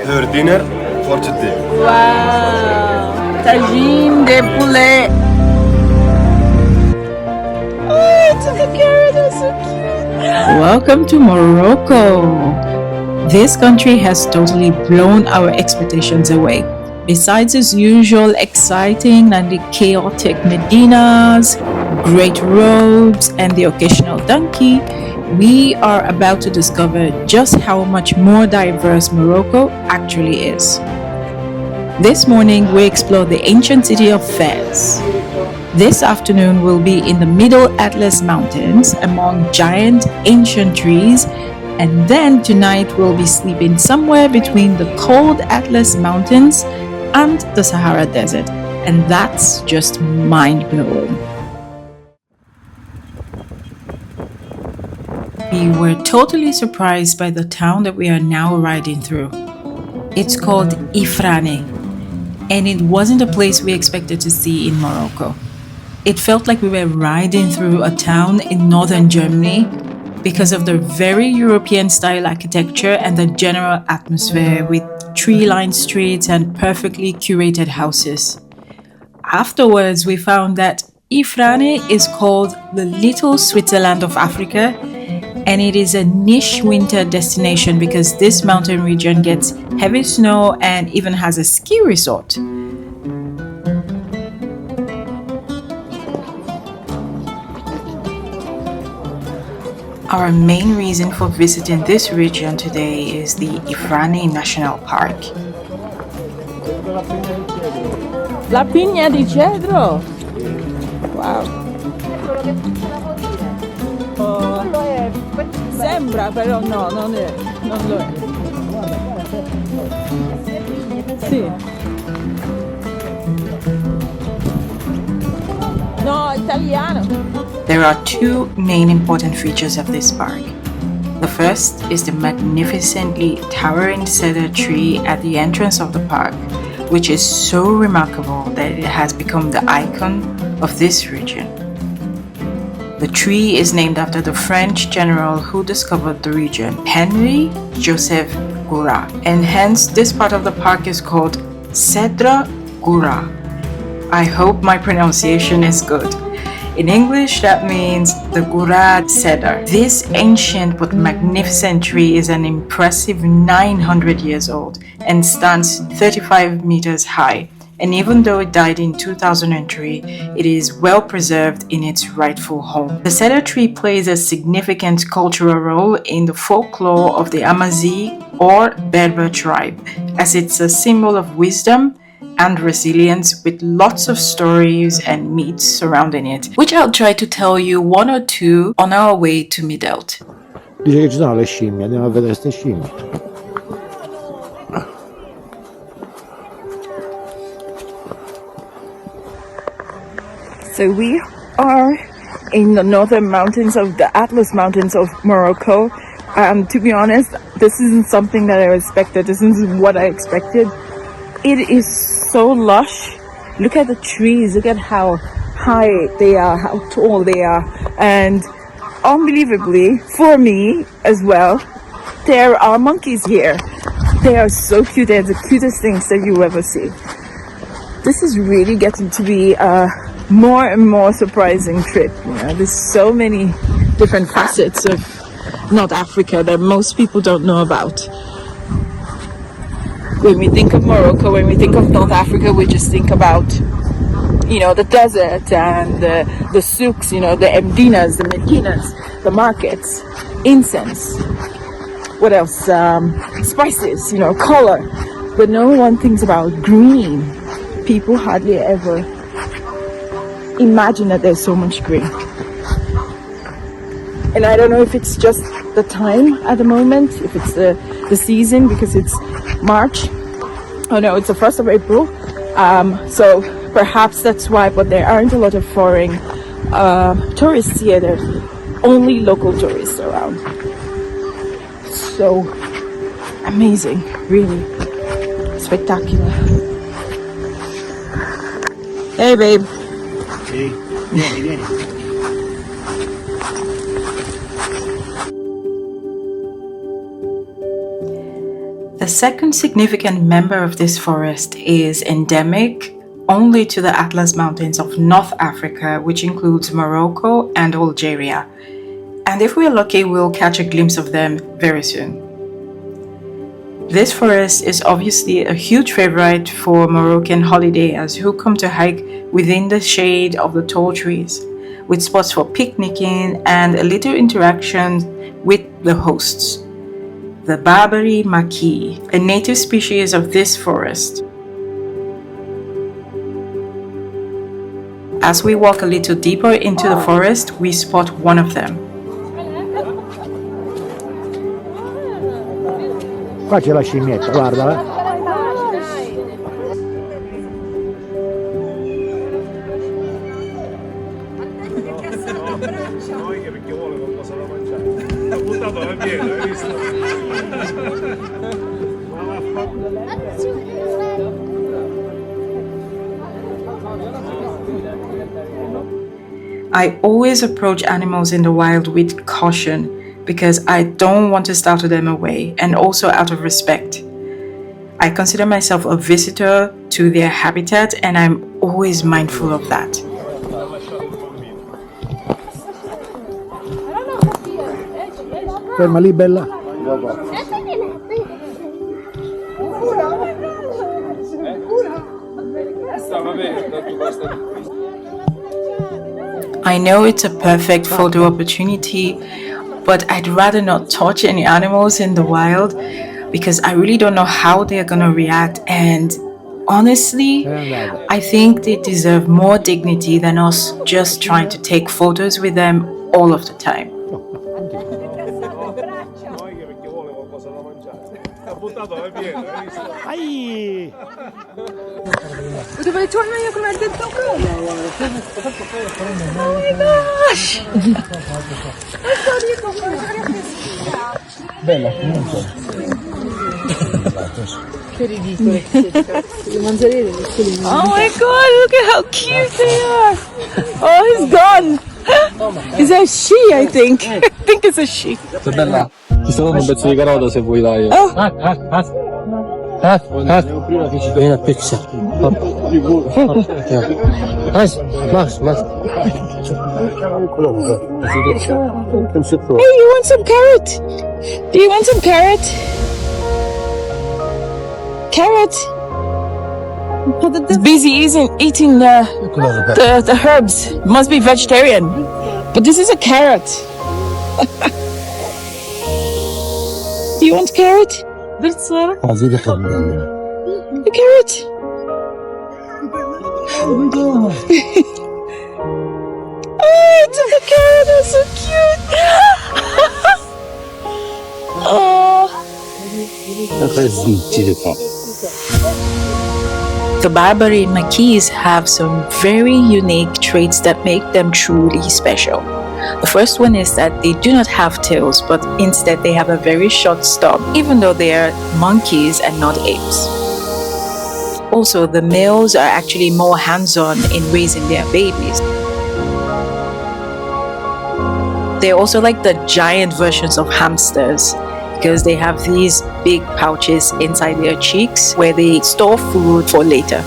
her dinner for today. Wow! Tagine de poulet. Oh, it's in the carrot. That's so cute. Welcome to Morocco. This country has totally blown our expectations away. Besides its usual exciting and the chaotic medinas, great roads, and the occasional donkey, we are about to discover just how much more diverse Morocco actually is. This morning, we explore the ancient city of Fez. This afternoon, we'll be in the Middle Atlas Mountains among giant ancient trees. And then tonight, we'll be sleeping somewhere between the cold Atlas Mountains and the Sahara Desert. And that's just mind-blowing. We were totally surprised by the town that we are now riding through. It's called Ifrane, and it wasn't a place we expected to see in Morocco. It felt like we were riding through a town in northern Germany because of the very European-style architecture and the general atmosphere with tree-lined streets and perfectly curated houses. Afterwards, we found that Ifrane is called the Little Switzerland of Africa, and it is a niche winter destination because this mountain region gets heavy snow and even has a ski resort. Our main reason for visiting this region today is the Ifrane National Park. La Pigna di Cedro! Wow! Sembra, però no, non lo è. Sì. No, italiano. There are two main important features of this park. The first is the magnificently towering cedar tree at the entrance of the park, which is so remarkable that it has become the icon of this region. The tree is named after the French general who discovered the region, Henri Joseph Goura, and hence this part of the park is called Cedre Goura. I hope my pronunciation is good. In English, that means the Goura cedar. This ancient but magnificent tree is an impressive 900 years old and stands 35 meters high. And even though it died in 2003, it is well preserved in its rightful home. The cedar tree plays a significant cultural role in the folklore of the Amazigh or Berber tribe, as it's a symbol of wisdom and resilience with lots of stories and myths surrounding it, which I'll try to tell you one or two on our way to Midelt. Dice che ci sono le scimmie, andiamo a vedere queste scimmie. So we are in the northern mountains of the Atlas Mountains of Morocco. To be honest, this isn't something that I expected. This isn't what I expected. It is so lush. Look at the trees. Look at how high they are, how tall they are. And unbelievably, for me as well, there are monkeys here. They are so cute. They're the cutest things that you ever see. This is really getting to be a more and more surprising trip. You know, there's so many different facets of North Africa that most people don't know about. When we think of Morocco, when we think of North Africa, we just think about, you know, the desert and the souks, you know, the emdinas, the medinas, the markets, incense. What else? Spices, you know, color. But no one thinks about green. People hardly ever imagine that there's so much green. And I don't know if it's just the time at the moment, if it's the season, because it's March. Oh no, it's the 1st of April. So perhaps that's why, but there aren't a lot of foreign tourists here. There's only local tourists around. So amazing, really spectacular. Hey babe. Sì, vieni. The The second significant member of this forest is endemic only to the Atlas Mountains of North Africa, which includes Morocco and Algeria. And if we're lucky, we'll catch a glimpse of them very soon. This forest is obviously a huge favorite for Moroccan holidayers who come to hike within the shade of the tall trees, with spots for picnicking and a little interaction with the hosts. The Barbary maki, a native species of this forest. As we walk a little deeper into the forest, we spot one of them. Qua c'è la scimmietta, guarda. I always approach animals in the wild with caution because I don't want to startle them away, and also out of respect. I consider myself a visitor to their habitat and I'm always mindful of that. Ferma lì, bella. I know it's a perfect photo opportunity, but I'd rather not touch any animals in the wild because I really don't know how they're gonna react, and honestly, I think they deserve more dignity than us just trying to take photos with them all of the time. Ai! Dove torno io come ha detto quello? Oh my gosh! Bella, comunque. Che ridicolo. Oh my god, look at how cute they are! Oh, he's gone! Is that a she, I think? I think it's a she. È bella. Ci sta dando un pezzo di carota se vuoi dai. Oh! Vieni a pizza. Max. Hey, you want some carrot? Do you want some carrot? Carrot? It's busy eating the herbs. Must be vegetarian. But this is a carrot. Do you want carrot? The carrot. Oh, it's a carrot. That's so cute. Oh. The Barbary maquis have some very unique traits that make them truly special. The first one is that they do not have tails, but instead they have a very short stub, even though they are monkeys and not apes. Also, the males are actually more hands-on in raising their babies. They're also like the giant versions of hamsters, because they have these big pouches inside their cheeks where they store food for later.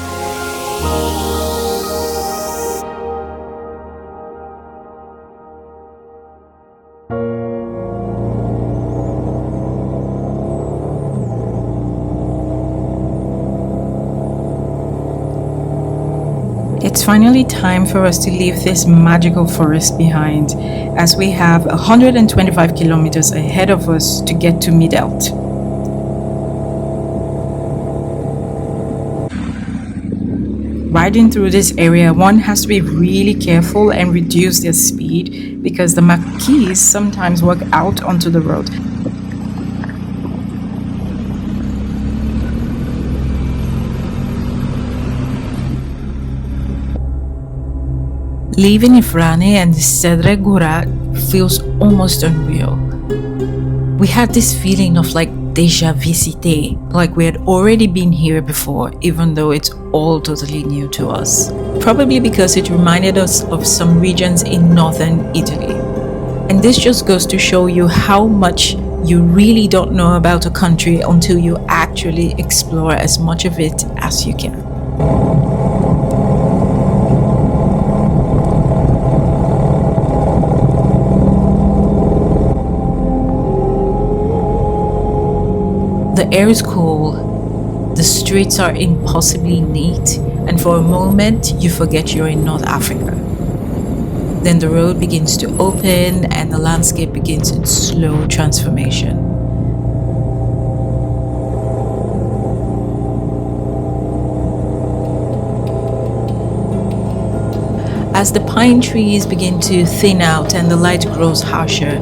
It's finally time for us to leave this magical forest behind, as we have 125 kilometers ahead of us to get to Midelt. Riding through this area, one has to be really careful and reduce their speed because the maquis sometimes walk out onto the road. Leaving Ifrane and Cedre Gura feels almost unreal. We had this feeling of like déjà visité, like we had already been here before, even though it's all totally new to us. Probably because it reminded us of some regions in northern Italy. And this just goes to show you how much You really don't know about a country until you actually explore as much of it as you can. The air is cool, the streets are impossibly neat, and for a moment you forget you're in North Africa. Then the road begins to open and the landscape begins its slow transformation. As the pine trees begin to thin out and the light grows harsher,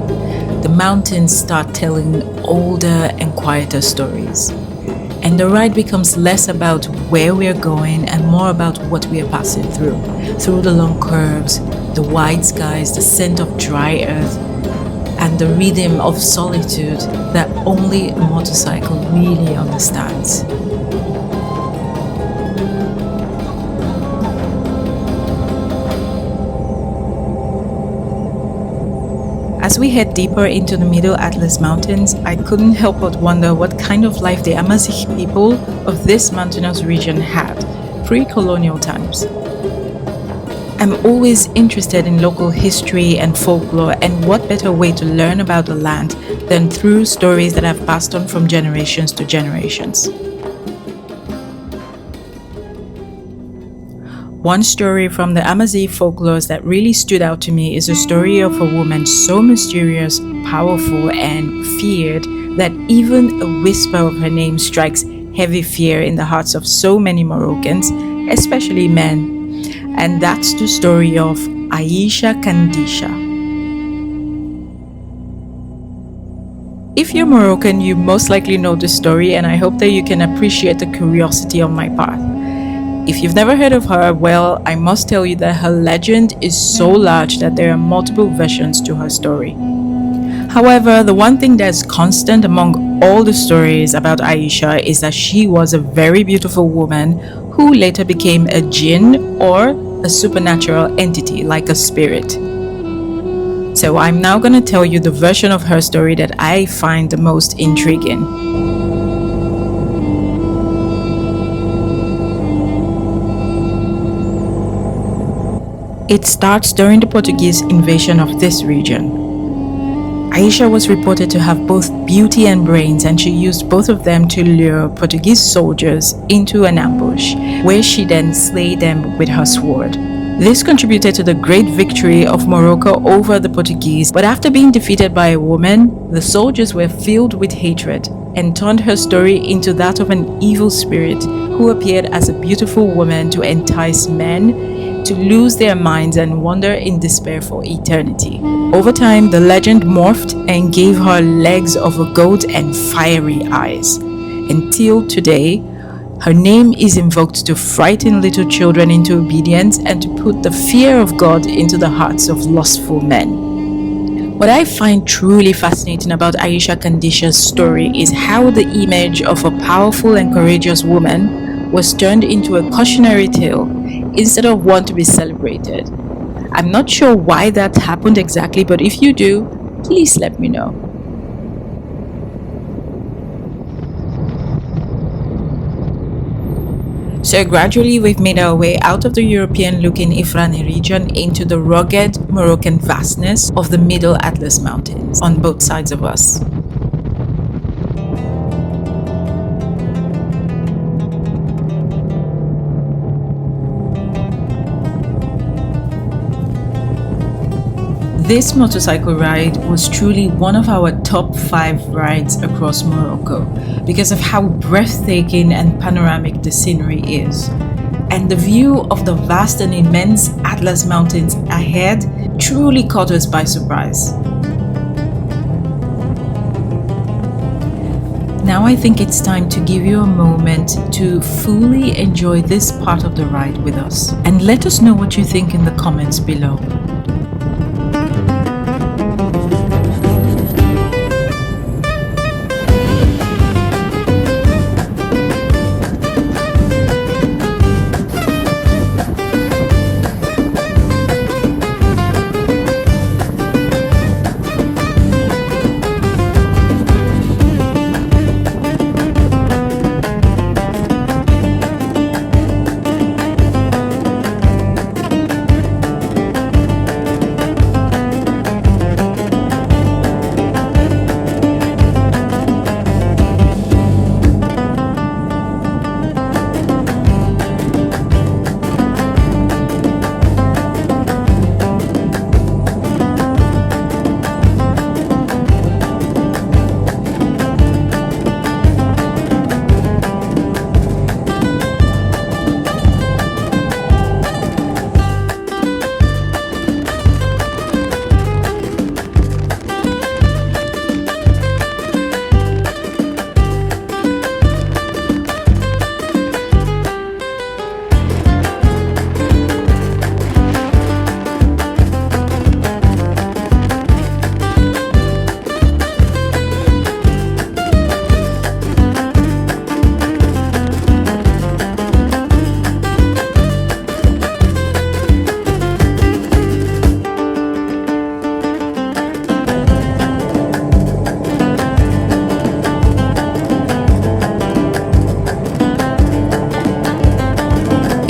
the mountains start telling older and quieter stories. And the ride becomes less about where we are going and more about what we are passing through the long curves, the wide skies, the scent of dry earth, and the rhythm of solitude that only a motorcycle really understands. As we head deeper into the Middle Atlas Mountains, I couldn't help but wonder what kind of life the Amazigh people of this mountainous region had pre-colonial times. I'm always interested in local history and folklore, and what better way to learn about the land than through stories that have passed on from generations to generations. One story from the Amazigh folklores that really stood out to me is the story of a woman so mysterious, powerful, and feared that even a whisper of her name strikes heavy fear in the hearts of so many Moroccans, especially men. And that's the story of Aisha Kandisha. If you're Moroccan, you most likely know the story, and I hope that you can appreciate the curiosity on my part. If you've never heard of her, well, I must tell you that her legend is so large that there are multiple versions to her story. However, the one thing that's constant among all the stories about Aisha is that she was a very beautiful woman who later became a jinn or a supernatural entity like a spirit. So I'm now going to tell you the version of her story that I find the most intriguing. It starts during the Portuguese invasion of this region. Aisha was reported to have both beauty and brains, and she used both of them to lure Portuguese soldiers into an ambush, where she then slayed them with her sword. This contributed to the great victory of Morocco over the Portuguese, but after being defeated by a woman, the soldiers were filled with hatred and turned her story into that of an evil spirit who appeared as a beautiful woman to entice men to lose their minds and wander in despair for eternity. Over time, the legend morphed and gave her legs of a goat and fiery eyes. Until today, her name is invoked to frighten little children into obedience and to put the fear of God into the hearts of lustful men. What I find truly fascinating about Aisha Kandisha's story is how the image of a powerful and courageous woman was turned into a cautionary tale instead of one to be celebrated. I'm not sure why that happened exactly, but if you do, please let me know. So gradually we've made our way out of the European-looking Ifrane region into the rugged Moroccan vastness of the Middle Atlas Mountains on both sides of us. This motorcycle ride was truly one of our top 5 rides across Morocco because of how breathtaking and panoramic the scenery is. And the view of the vast and immense Atlas Mountains ahead truly caught us by surprise. Now I think it's time to give you a moment to fully enjoy this part of the ride with us. And let us know what you think in the comments below.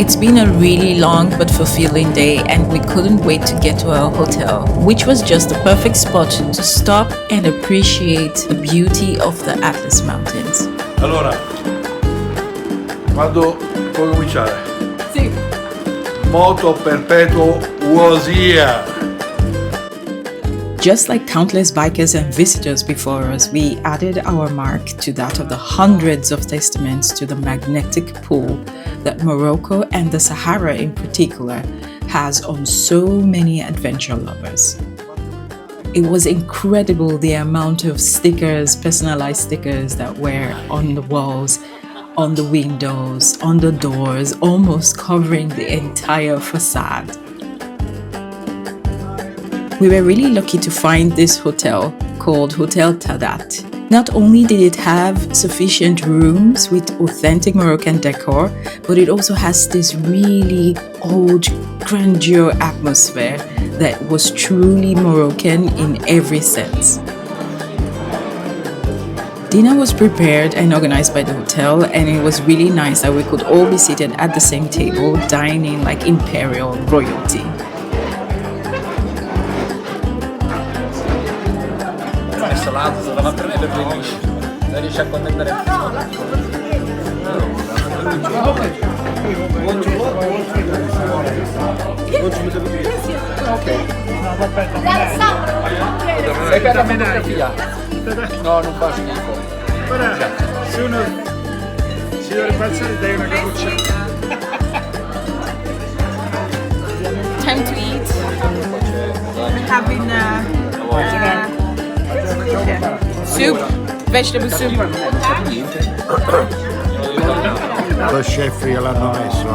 It's been a really long but fulfilling day, and we couldn't wait to get to our hotel, which was just the perfect spot to stop and appreciate the beauty of the Atlas Mountains. Allora, quando puoi cominciare? Sì. Moto perpetuo was here. Just like countless bikers and visitors before us, we added our mark to that of the hundreds of testaments to the magnetic pull that Morocco and the Sahara in particular has on so many adventure lovers. It was incredible the amount of stickers, personalized stickers that were on the walls, on the windows, on the doors, almost covering the entire facade. We were really lucky to find this hotel called Hotel Tadat. Not only did it have sufficient rooms with authentic Moroccan decor, but it also has this really old, grandeur atmosphere that was truly Moroccan in every sense. Dinner was prepared and organized by the hotel, and it was really nice that we could all be seated at the same table, dining like imperial royalty. Riesci a condensare sei per la fotografia? No, non fa schifo. Guarda, se uno si dovrebbe alzare dai una cappuccina. Time to eat. We're having soup, vegetable soup. Lo chef che l'hanno messo,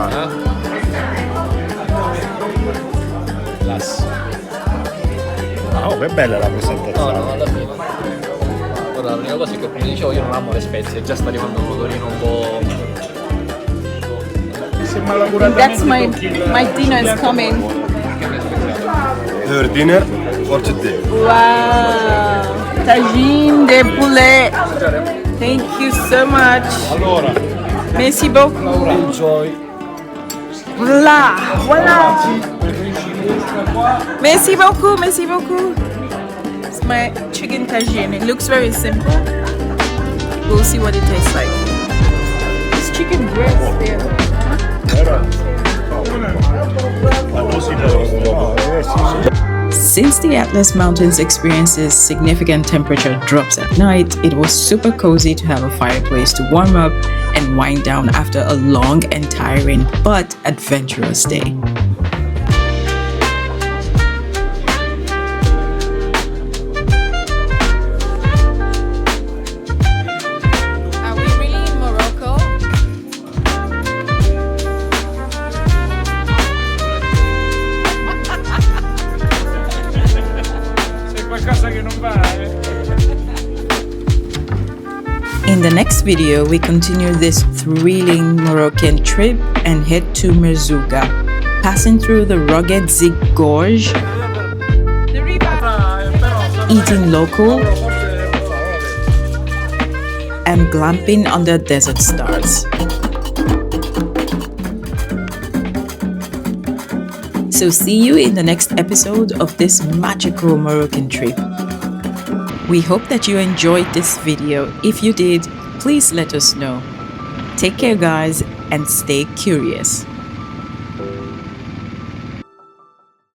Oh, che bella la presentazione. No, alla fine. Guarda, l'unica cosa è che come dicevo io non amo le spezie, già sta arrivando un odorino un po'. That's my dinner is coming. Your dinner for today. Wow, tagine de poulet. Thank you so much. Allora, Merci beaucoup. enjoy. Voilà, voilà. Merci beaucoup, merci beaucoup. It's my chicken tagine. It looks very simple. We'll see what it tastes like. It's chicken breast there. Since the Atlas Mountains experiences significant temperature drops at night, it was super cozy to have a fireplace to warm up and wind down after a long and tiring but adventurous day. Are we really in Morocco? C'è qualcosa che non va, In the next video, we continue this thrilling Moroccan trip and head to Merzouga, passing through the rugged Zig Gorge, eating local, and glamping under desert stars. So see you in the next episode of this magical Moroccan trip. We hope that you enjoyed this video. If you did, please let us know. Take care guys and stay curious.